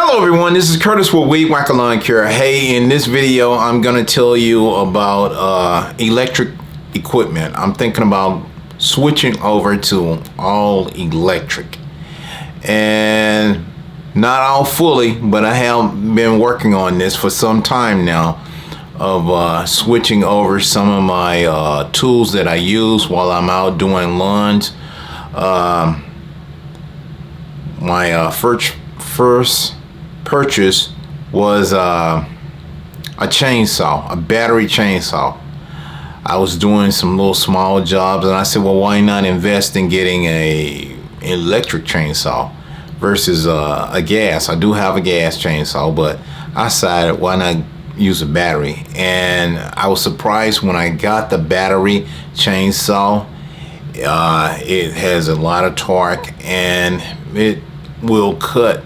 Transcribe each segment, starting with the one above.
Hello everyone, this is Curtis with Weed Whacker Lawn Care. Hey, in this video I'm going to tell you about electric equipment. I'm thinking about switching over to all electric. And not all fully, but I have been working on this for some time now of switching over some of my tools that I use while I'm out doing lawns. My first purchase was a chainsaw, a battery chainsaw. I was doing some little small jobs and I said, well, why not invest in getting a electric chainsaw versus a gas. I do have a gas chainsaw, but I decided why not use a battery. And I was surprised when I got the battery chainsaw. It has a lot of torque and it will cut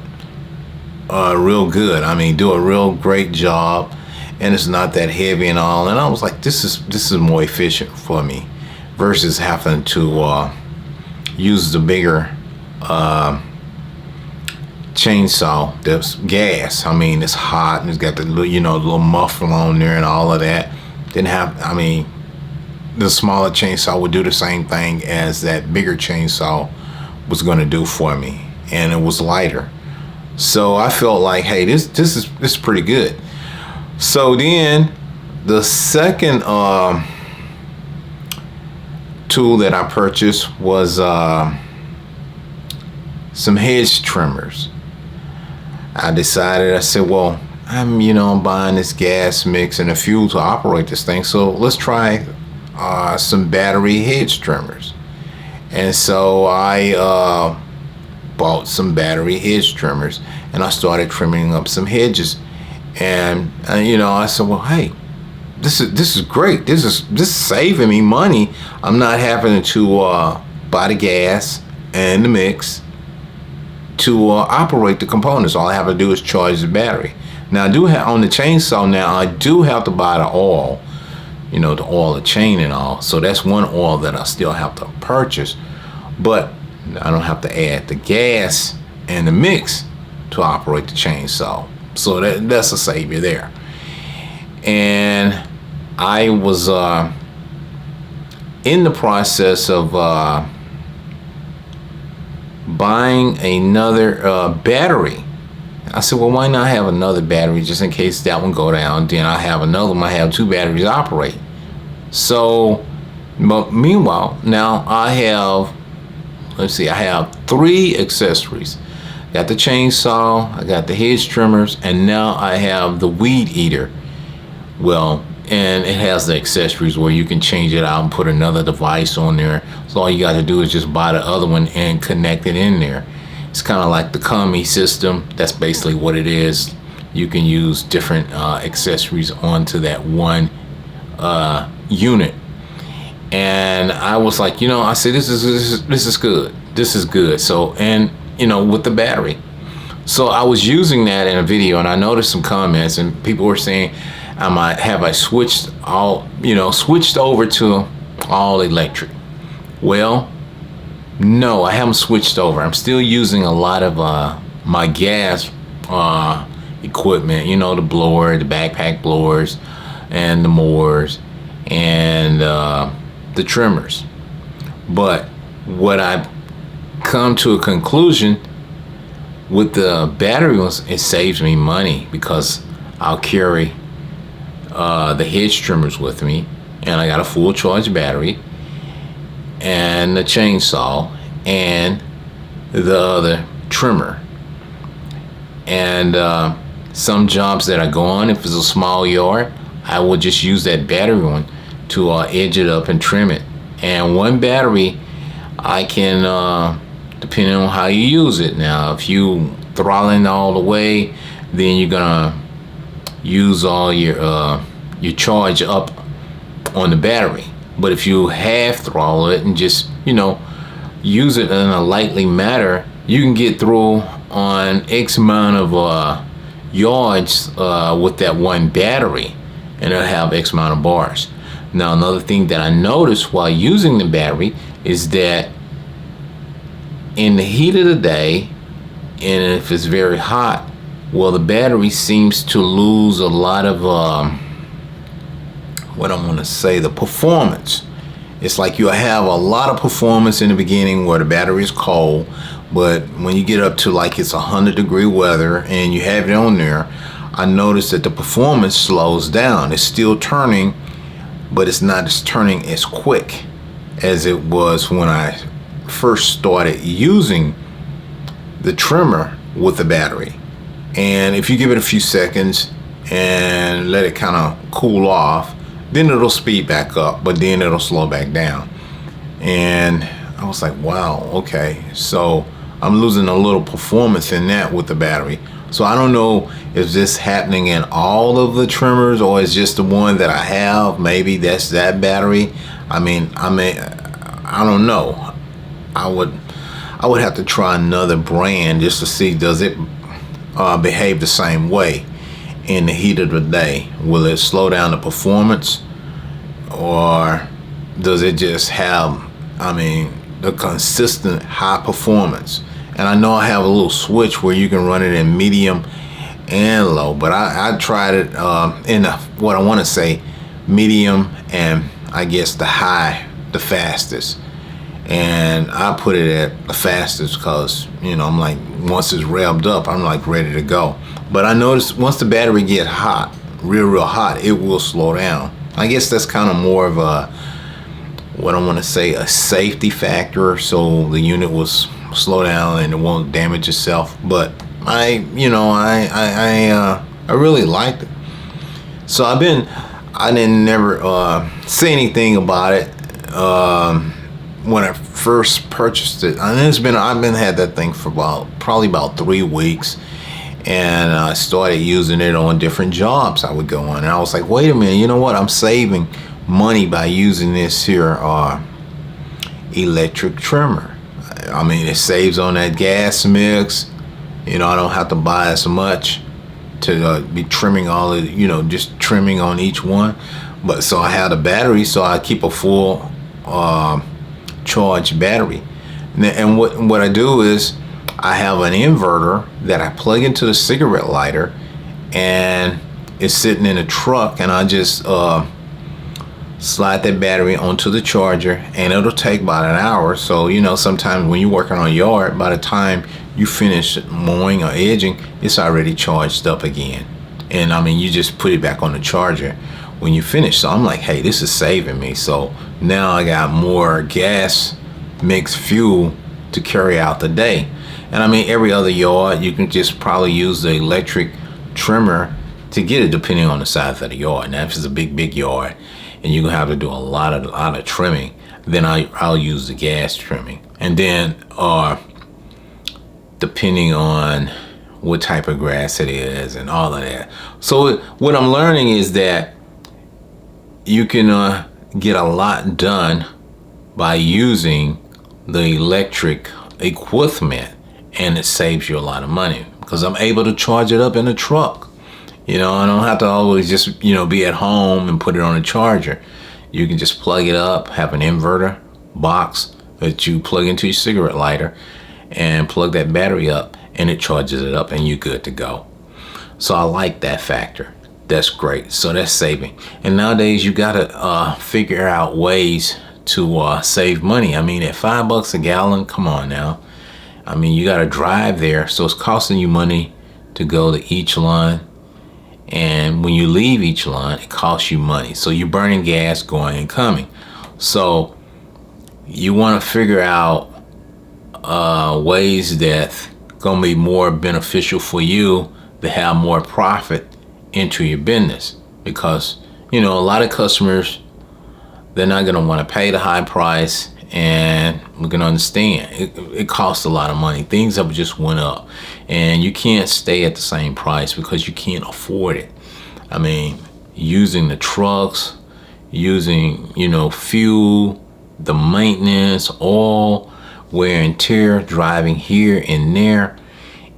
real good. I mean, do a real great job, and it's not that heavy and all. And I was like, this is more efficient for me versus having to use the bigger chainsaw that's gas. I mean, it's hot and it's got the little, little muffler on there and all of that. The smaller chainsaw would do the same thing as that bigger chainsaw was going to do for me, and it was lighter. So I felt like, hey, this is pretty good. So then the second tool that I purchased was some hedge trimmers. I said, well, I'm buying this gas mix and a fuel to operate this thing, so let's try some battery hedge trimmers. And so I bought some battery hedge trimmers and I started trimming up some hedges. And I said, well, hey, this is great. This is saving me money. I'm not having to buy the gas and the mix to operate the components. All I have to do is charge the battery. Now I do have on the chainsaw. Now I do have to buy the oil, the oil, the chain and all. So that's one oil that I still have to purchase, but I don't have to add the gas and the mix to operate the chainsaw. So that's a savior there. And I was in the process of buying another battery. I said, well, why not have another battery just in case that one go down? Then I have another one. I have two batteries to operate. So, but meanwhile, now I have, I have three accessories. Got the chainsaw, I got the hedge trimmers, and now I have the weed eater. Well, and it has the accessories where you can change it out and put another device on there. So all you got to do is just buy the other one and connect it in there. It's kind of like the commie system. That's basically what it is. You can use different accessories onto that one unit. And I was like, I said, this is good. This is good. So, and with the battery. So I was using that in a video, and I noticed some comments, and people were saying, have I switched over to all electric? Well, no, I haven't switched over. I'm still using a lot of my gas equipment, the blower, the backpack blowers, and the mowers, and the trimmers. But what I've come to a conclusion with the battery ones, it saves me money because I'll carry the hedge trimmers with me, and I got a full charge battery and the chainsaw and the other trimmer. And some jobs that I go on, if it's a small yard, I will just use that battery one to edge it up and trim it. And one battery, I can, depending on how you use it. Now, if you throttling all the way, then you're gonna use all your charge up on the battery. But if you half throttle it and just use it in a lightly manner, you can get through on X amount of yards with that one battery, and it'll have X amount of bars. Now, another thing that I noticed while using the battery is that in the heat of the day, and if it's very hot, Well, the battery seems to lose a lot of what I'm gonna say, the performance. It's like you have a lot of performance in the beginning where the battery is cold, but when you get up to like it's 100-degree weather and you have it on there, I noticed that the performance slows down. It's still turning, but it's not as turning as quick as it was when I first started using the trimmer with the battery. And if you give it a few seconds and let it kind of cool off, then it'll speed back up, but then it'll slow back down. And I was like, wow, okay. So I'm losing a little performance in that with the battery. So I don't know if this happening in all of the trimmers or it's just the one that I have. Maybe that's that battery. I don't know. I would have to try another brand just to see, does it behave the same way in the heat of the day? Will it slow down the performance, or does it just have, the consistent high performance? And I know I have a little switch where you can run it in medium and low, but I tried it in what I want to say medium and I guess the high, the fastest. And I put it at the fastest because, I'm like, once it's revved up, I'm like ready to go. But I noticed once the battery get hot, real hot, it will slow down. I guess that's kind of more of a, what I want to say, a safety factor, so the unit will slow down and it won't damage itself. But I really liked it. So I didn't never say anything about it when I first purchased it. And I've been had that thing for probably about 3 weeks, and I started using it on different jobs I would go on, and I was like, wait a minute, you know what? I'm saving money by using this here electric trimmer. It saves on that gas mix. I don't have to buy as much to be trimming all of, just trimming on each one. But so I have the battery, so I keep a full charged battery. And what I do is I have an inverter that I plug into the cigarette lighter, and it's sitting in a truck, and I just slide that battery onto the charger, and it'll take about an hour. So sometimes when you're working on a yard, by the time you finish mowing or edging, it's already charged up again. And you just put it back on the charger when you finish. So I'm like, hey, this is saving me. So now I got more gas mixed fuel to carry out the day. And every other yard you can just probably use the electric trimmer to get it, depending on the size of the yard. Now if it's a big yard and you're gonna have to do a lot of trimming, then I'll use the gas trimming. And then depending on what type of grass it is and all of that. So what I'm learning is that you can get a lot done by using the electric equipment, and it saves you a lot of money because I'm able to charge it up in the truck. I don't have to always just be at home and put it on a charger. You can just plug it up, have an inverter box that you plug into your cigarette lighter and plug that battery up, and it charges it up and you're good to go. So I like that factor. That's great. So that's saving. And nowadays you gotta figure out ways to save money. At $5 a gallon, come on now. You gotta drive there, so it's costing you money to go to each line. And when you leave each line, it costs you money. So you're burning gas going and coming. So you want to figure out ways that gonna be more beneficial for you to have more profit into your business, because a lot of customers, they're not gonna want to pay the high price, and we can understand it costs a lot of money. Things have just went up, and you can't stay at the same price because you can't afford it. Using the trucks, using fuel, the maintenance, oil, wear and tear, driving here and there,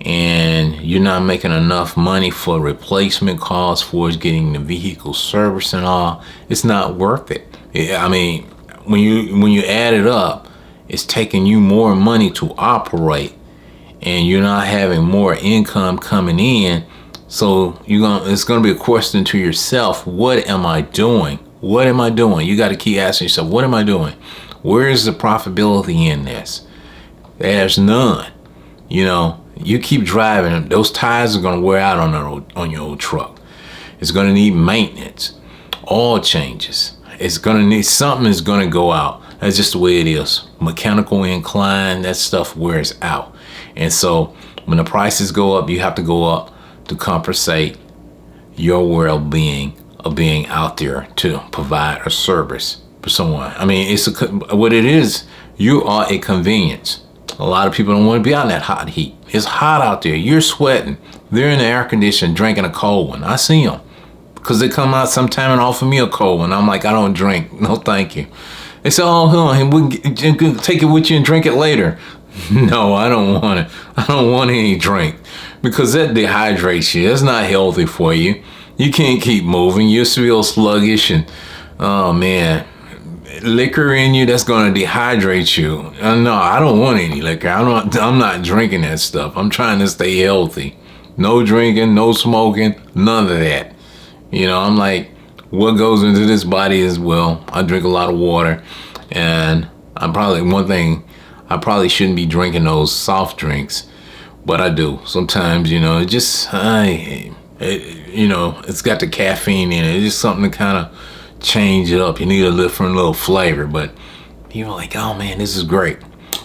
and you're not making enough money for replacement costs for getting the vehicle service and all. It's not worth it. When you add it up, it's taking you more money to operate and you're not having more income coming in. So it's gonna be a question to yourself, what am I doing? What am I doing? You got to keep asking yourself, what am I doing? Where is the profitability in this? There's none. You keep driving, those tires are gonna wear out on your old truck. It's gonna need maintenance, oil changes. It's gonna need something is gonna go out. That's just the way it is. Mechanical incline, that stuff wears out. And so when the prices go up, you have to go up to compensate your well-being of being out there to provide a service for someone. I mean, what it is, you are a convenience. A lot of people don't want to be out in that hot heat. It's hot out there. You're sweating. They're in the air conditioning drinking a cold one. I see them because they come out sometime and offer me a cold one. I'm like, I don't drink. No, thank you. They say, oh, we can take it with you and drink it later. No, I don't want it. I don't want any drink because that dehydrates you. That's not healthy for you. You can't keep moving. You feel sluggish and, oh man, liquor in you, that's going to dehydrate you. No, I don't want any liquor. I'm not drinking that stuff. I'm trying to stay healthy. No drinking, no smoking, none of that. I'm like, what goes into this body as well. I drink a lot of water, and I probably shouldn't be drinking those soft drinks, but I do. Sometimes, it's got the caffeine in it. It's just something to kind of change it up. You need a different little flavor, but people are like, oh man, this is great.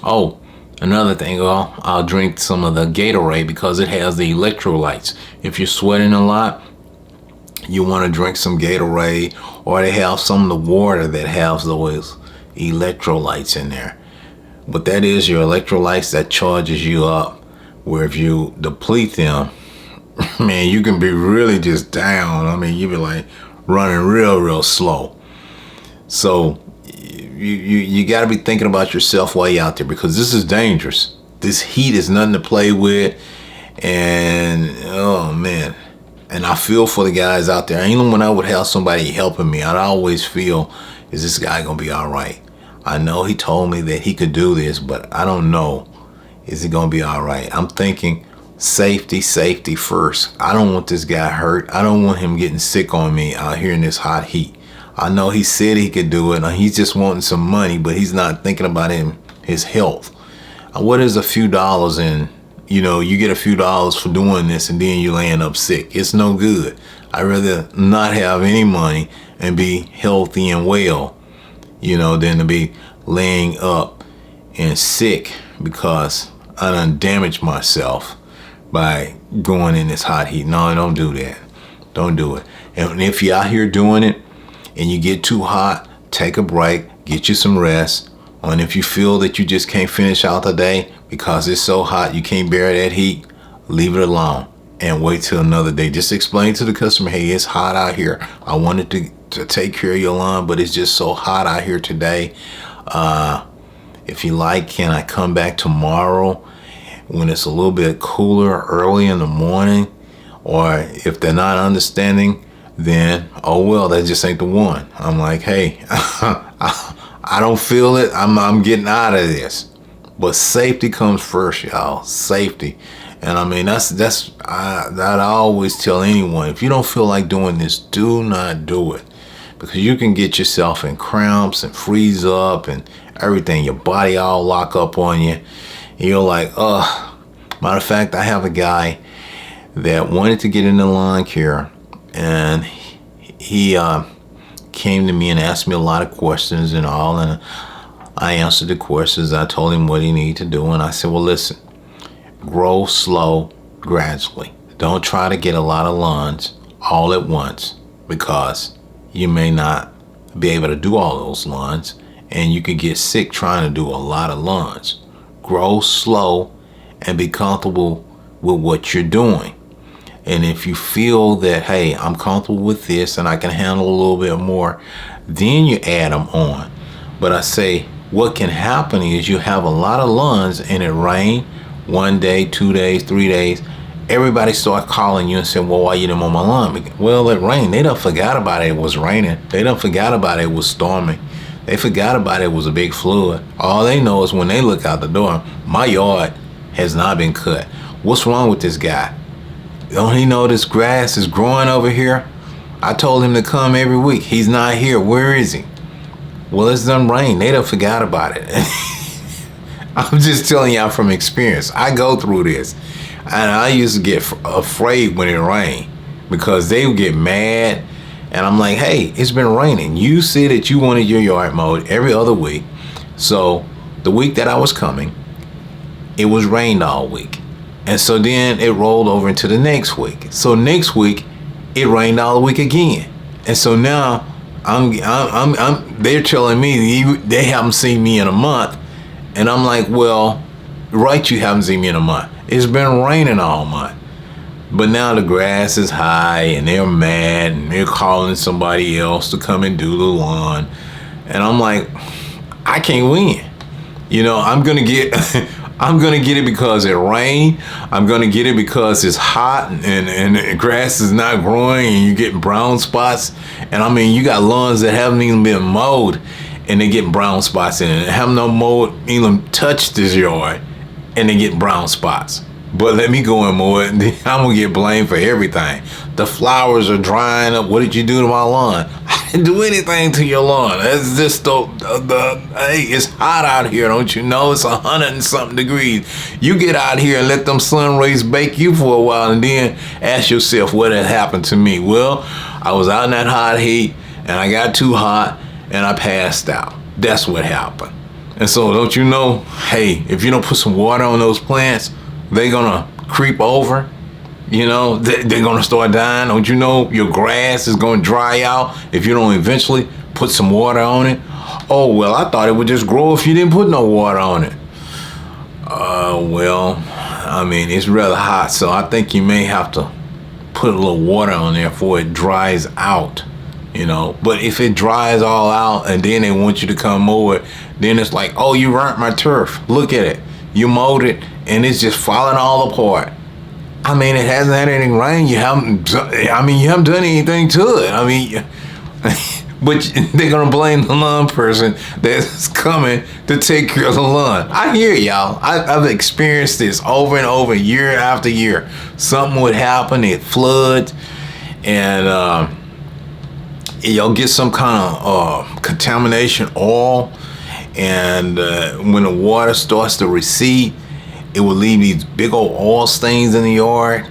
Oh, another thing, I'll drink some of the Gatorade because it has the electrolytes. If you're sweating a lot, you want to drink some Gatorade, or they have some of the water that has those electrolytes in there. But that is your electrolytes that charges you up, where if you deplete them, man, you can be really just down. I mean, you be like running real slow. So you got to be thinking about yourself while you're out there, because this is dangerous. This heat is nothing to play with. And oh man, and I feel for the guys out there. Even when I would have somebody helping me, I'd always feel, is this guy gonna be all right? I know he told me that he could do this, but I don't know, is he gonna be all right? I'm thinking safety first. I don't want this guy hurt. I don't want him getting sick on me out here in this hot heat. I know he said he could do it, and he's just wanting some money, but he's not thinking about his health. What is a few dollars in? You get a few dollars for doing this, and then you land up sick. It's no good. I'd rather not have any money and be healthy and well, than to be laying up and sick because I done damaged myself by going in this hot heat. No, don't do that. Don't do it. And if you're out here doing it and you get too hot, take a break, get you some rest. And if you feel that you just can't finish out the day because it's so hot, you can't bear that heat, leave it alone and wait till another day. Just explain to the customer, hey, it's hot out here. I wanted to take care of your lawn, but it's just so hot out here today. If you like, can I come back tomorrow when it's a little bit cooler early in the morning? Or if they're not understanding, then, oh well, that just ain't the one. I'm like, hey, I don't feel it. I'm getting out of this. But safety comes first, y'all. Safety. And I mean, that I always tell anyone, if you don't feel like doing this, do not do it. Because you can get yourself in cramps and freeze up and everything. Your body all lock up on you. And you're like, ugh. Matter of fact, I have a guy that wanted to get into lawn care, and he came to me and asked me a lot of questions and all, and I answered the questions. I told him what he needed to do, and I said, well, listen, grow slow, gradually. Don't try to get a lot of lawns all at once, because you may not be able to do all those lawns, and you could get sick trying to do a lot of lawns. Grow slow and be comfortable with what you're doing. And if you feel that, hey, I'm comfortable with this and I can handle a little bit more, then you add them on. But I say, what can happen is you have a lot of lawns and it rain 1 day, 2 days, 3 days. Everybody start calling you and saying, well, why you didn't mow my lawn? Well, it rained. They done forgot about it was raining. They done forgot about it was storming. They forgot about it was a big flood. All they know is when they look out the door, my yard has not been cut. What's wrong with this guy? Don't he know this grass is growing over here? I told him to come every week. He's not here. Where is he? Well, it's done rain. They done forgot about it. I'm just telling y'all from experience. I go through this. And I used to get afraid when it rained because they would get mad. And I'm like, hey, it's been raining. You said that you wanted your yard mowed every other week. So the week that I was coming, it was rained all week. And so then it rolled over into the next week. So next week, it rained all the week again. And so now they're telling me they haven't seen me in a month. And I'm like, well, right, you haven't seen me in a month. It's been raining all month. But now the grass is high and they're mad and they're calling somebody else to come and do the lawn. And I'm like, I can't win. You know, I'm going to get it because it rained. I'm going to get it because it's hot and the grass is not growing and you're getting brown spots. And I mean, you got lawns that haven't even been mowed and they get brown spots in it. Have no mowed, even touched this yard, and they get brown spots. But let me go and mow it, and I'm gonna get blamed for everything. The flowers are drying up. What did you do to my lawn? I didn't do anything to your lawn. It's just hey, it's hot out here, don't you know? It's 100 and something degrees. You get out here and let them sun rays bake you for a while, and then ask yourself what had happened to me. Well, I was out in that hot heat, and I got too hot, and I passed out. That's what happened. And so don't you know, hey, if you don't put some water on those plants, they're gonna creep over. You know, they're gonna start dying. Don't you know your grass is gonna dry out if you don't eventually put some water on it? Oh, well, I thought it would just grow if you didn't put no water on it. Well, I mean, it's rather hot, so I think you may have to put a little water on there before it dries out. You know, but if it dries all out and then they want you to come mow it, then it's like, oh, you burnt my turf. Look at it. You mowed it and it's just falling all apart. I mean, it hasn't had any rain. You haven't done anything to it. I mean, but they're going to blame the lawn person that's coming to take care of the lawn. I hear y'all. I've experienced this over and over, year after year. Something would happen, it floods, and you'll get some kind of contamination oil, and when the water starts to recede, it will leave these big old oil stains in the yard,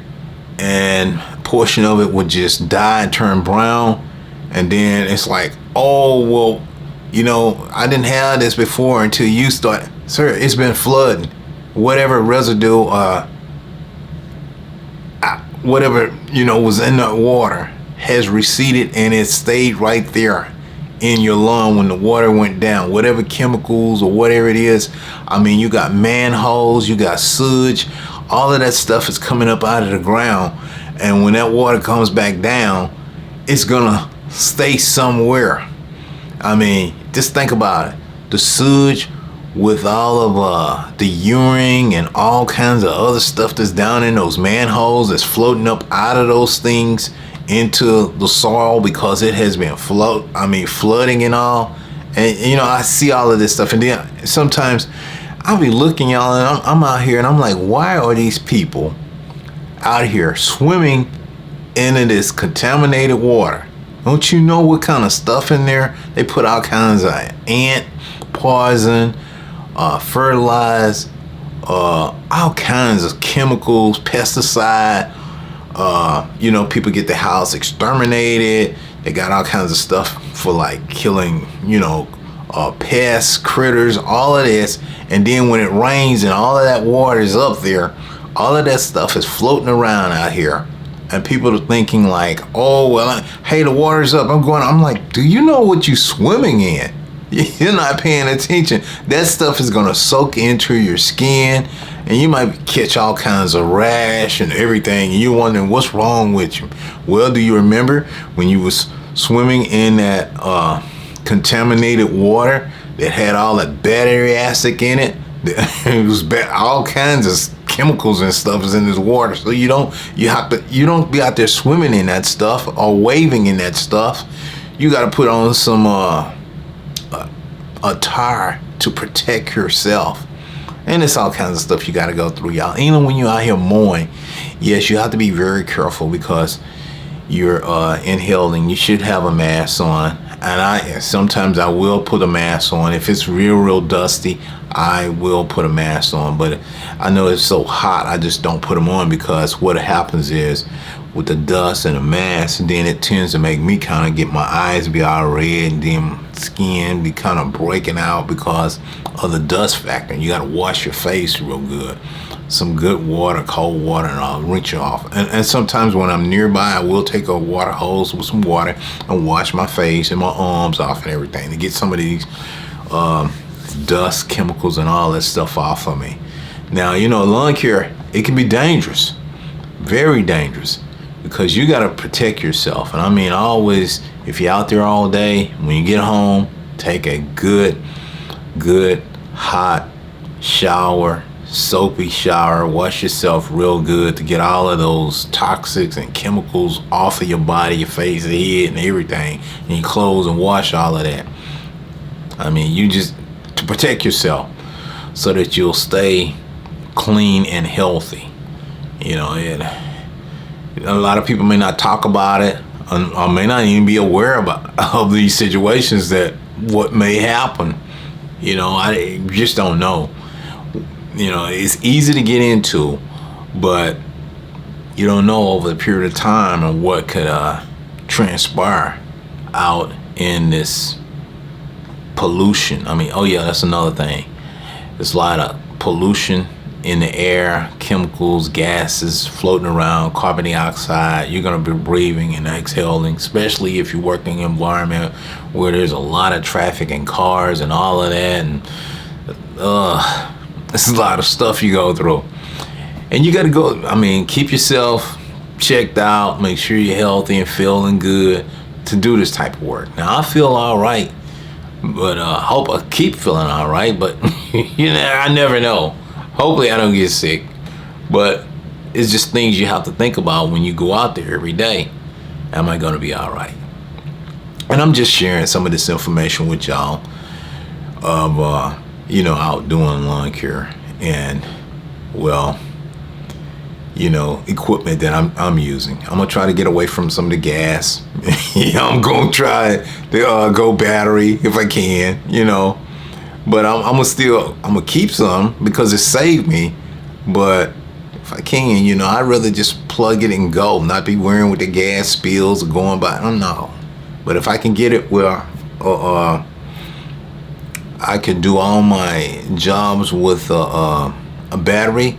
and a portion of it would just die and turn brown. And then it's like, oh, well, you know, I didn't have this before until you start. Sir, it's been flooding. Whatever residue, whatever, you know, was in the water has receded, and it stayed right there in your lawn when the water went down. Whatever chemicals or whatever it is, I mean, you got manholes, you got sewage, all of that stuff is coming up out of the ground, and when that water comes back down, it's gonna stay somewhere. I mean, just think about it. The sewage with all of the urine and all kinds of other stuff that's down in those manholes that's floating up out of those things into the soil because it has been flooding and all. And you know, I see all of this stuff, and then sometimes I'll be looking, y'all, and I'm out here and I'm like, why are these people out here swimming into this contaminated water? Don't you know what kind of stuff in there? They put all kinds of ant poison, fertilize, all kinds of chemicals, pesticide. You know, people get their house exterminated. They got all kinds of stuff for like killing, you know, pests, critters, all of this. And then when it rains and all of that water is up there, all of that stuff is floating around out here. And people are thinking like, oh, well, hey, the water's up. I'm like, do you know what you're swimming in? You're not paying attention. That stuff is going to soak into your skin, and you might catch all kinds of rash and everything. And you're wondering what's wrong with you. Well, do you remember when you was swimming in that contaminated water that had all that battery acid in it? It was all kinds of chemicals and stuff is in this water. So you don't be out there swimming in that stuff or wading in that stuff. You got to put on some attire to protect yourself. And it's all kinds of stuff you got to go through, y'all. Even when you're out here mowing, yes, you have to be very careful because you're inhaling. You should have a mask on. And sometimes I will put a mask on. If it's real dusty, I will put a mask on. But I know it's so hot, I just don't put them on, because what happens is with the dust and the mask, then it tends to make me kind of get my eyes be all red, and then skin be kind of breaking out because of the dust factor. And you got to wash your face real good. Some good water, cold water, and I'll rinse you off. And sometimes when I'm nearby, I will take a water hose with some water and wash my face and my arms off and everything to get some of these dust, chemicals, and all that stuff off of me. Now, lawn care, it can be dangerous, very dangerous, because you got to protect yourself. And I mean, always, if you're out there all day, when you get home, take a good hot shower, soapy shower, wash yourself real good to get all of those toxics and chemicals off of your body, your face, the head, and everything, and your clothes, and wash all of that. I mean, you just to protect yourself so that you'll stay clean and healthy. A lot of people may not talk about it, or may not even be aware of these situations, that what may happen. I just don't know. It's easy to get into, but you don't know over the period of time and what could transpire out in this pollution. I mean, oh yeah, that's another thing. There's a lot of pollution in the air, chemicals, gases floating around, carbon dioxide. You're going to be breathing and exhaling, especially if you work in an environment where there's a lot of traffic and cars and all of that. And it's a lot of stuff you go through. And you got to go, keep yourself checked out, make sure you're healthy and feeling good to do this type of work. Now, I feel all right, but I hope I keep feeling all right, but I never know. Hopefully I don't get sick, but it's just things you have to think about when you go out there every day. Am I going to be all right? And I'm just sharing some of this information with y'all of, out doing lawn care and, equipment that I'm using. I'm going to try to get away from some of the gas. I'm going to try to go battery if I can, But I'm gonna keep some because it saved me. But if I can, I'd rather just plug it and go, not be worrying with the gas spills or going by. I don't know. But if I can get it where I can do all my jobs with a battery,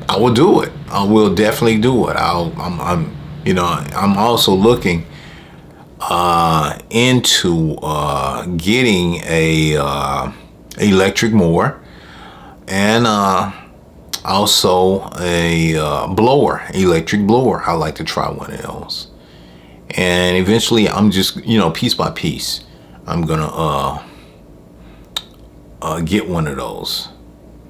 I will do it. I will definitely do it. I'm also looking into getting a electric mower, and also a electric blower. I like to try one of those, and eventually I'm just piece by piece I'm gonna get one of those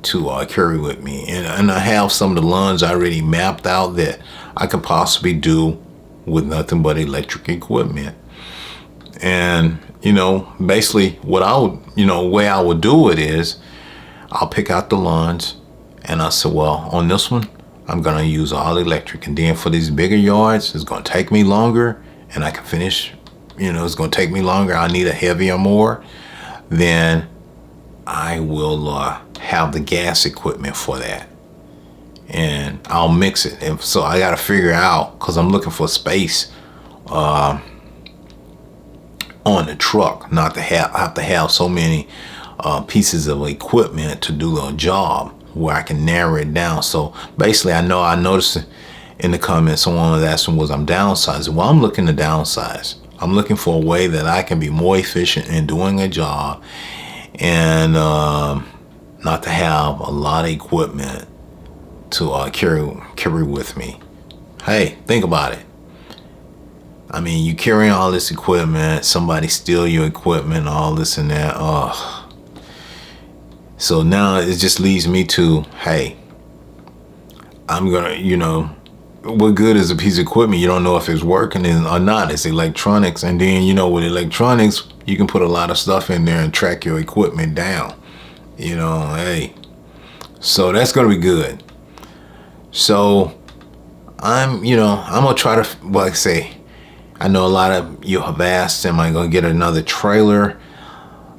to carry with me, and I have some of the lawns already mapped out that I could possibly do with nothing but electric equipment. And basically what I would, way I would do it is I'll pick out the lawns, and I say, well, on this one, I'm going to use all electric. And then for these bigger yards, it's going to take me longer, and I can finish, it's going to take me longer. I need a heavier mower. Then I will have the gas equipment for that, and I'll mix it. And so I got to figure out, because I'm looking for space on the truck, not to have to have so many pieces of equipment to do a job, where I can narrow it down. So basically, I noticed in the comments someone was asking, was I'm downsizing? Well, I'm looking to downsize. I'm looking for a way that I can be more efficient in doing a job, and not to have a lot of equipment to carry with me. Hey, think about it. I mean, you carrying all this equipment, somebody steal your equipment, all this and that. So now it just leads me to, hey, I'm gonna, what good is a piece of equipment? You don't know if it's working or not. It's electronics. And then, with electronics, you can put a lot of stuff in there and track your equipment down. Hey, So that's going to be good. So I'm going to try to, like I say, I know a lot of you have asked, am I going to get another trailer?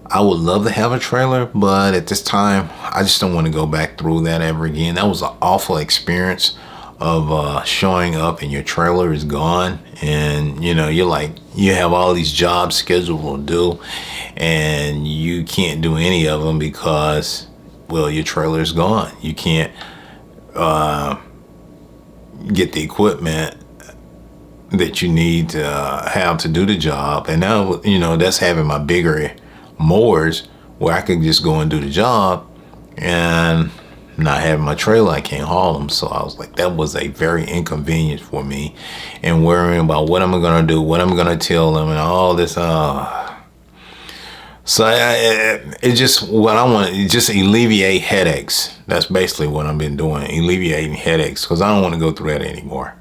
I would love to have a trailer, but at this time, I just don't want to go back through that ever again. That was an awful experience of showing up and your trailer is gone. And, you're like, you have all these jobs scheduled to do, and you can't do any of them because, well, your trailer is gone. You can't get the equipment that you need to have to do the job. And now, that's having my bigger mowers where I could just go and do the job, and not having my trailer, I can't haul them. So I was like, that was a very inconvenient for me, and worrying about what am I going to do, what I'm going to tell them, and all this. So it's just what I want, just alleviate headaches. That's basically what I've been doing, alleviating headaches, because I don't want to go through that anymore.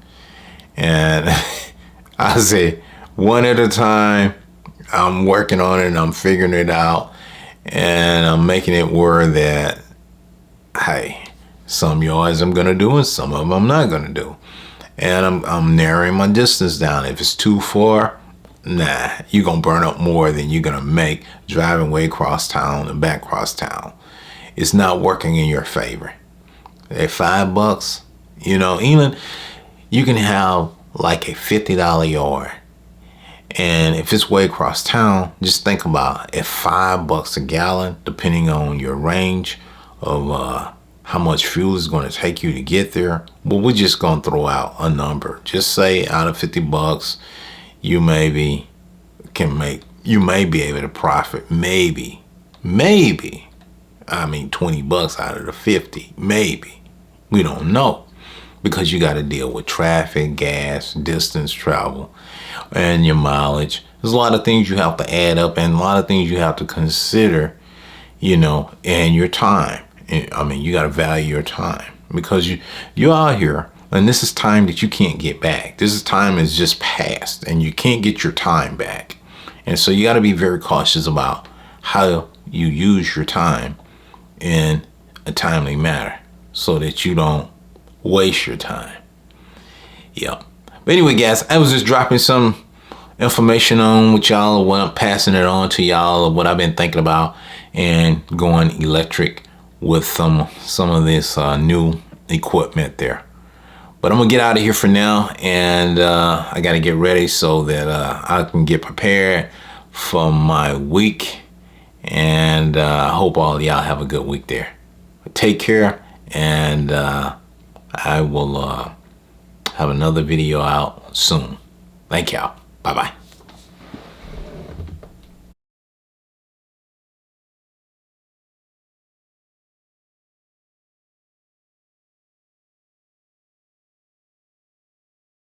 And I say, one at a time, I'm working on it and I'm figuring it out, and I'm making it where that, hey, some yards I'm going to do and some of them I'm not going to do. And I'm narrowing my distance down. If it's too far, nah, you're going to burn up more than you're going to make driving way across town and back across town. It's not working in your favor. At $5, even you can have like a $50 yard. And if it's way across town, just think about it. At $5 a gallon, depending on your range of how much fuel is going to take you to get there. Well, we're just going to throw out a number. Just say out of $50, you may be able to profit maybe, $20 out of the 50, maybe. We don't know, because you got to deal with traffic, gas, distance travel, and your mileage. There's a lot of things you have to add up, and a lot of things you have to consider, and your time. You got to value your time, because you're out here, and this is time that you can't get back. This is time is just past, and you can't get your time back. And so you got to be very cautious about how you use your time in a timely manner, so that you don't waste your time. Yep. But anyway, guys, I was just dropping some information on with y'all, or what I'm passing it on to y'all, of what I've been thinking about, and going electric with some of this new equipment there. But I'm gonna get out of here for now, and I gotta get ready so that I can get prepared for my week. And I hope all of y'all have a good week there. Take care, and I will have another video out soon. Thank y'all. Bye-bye.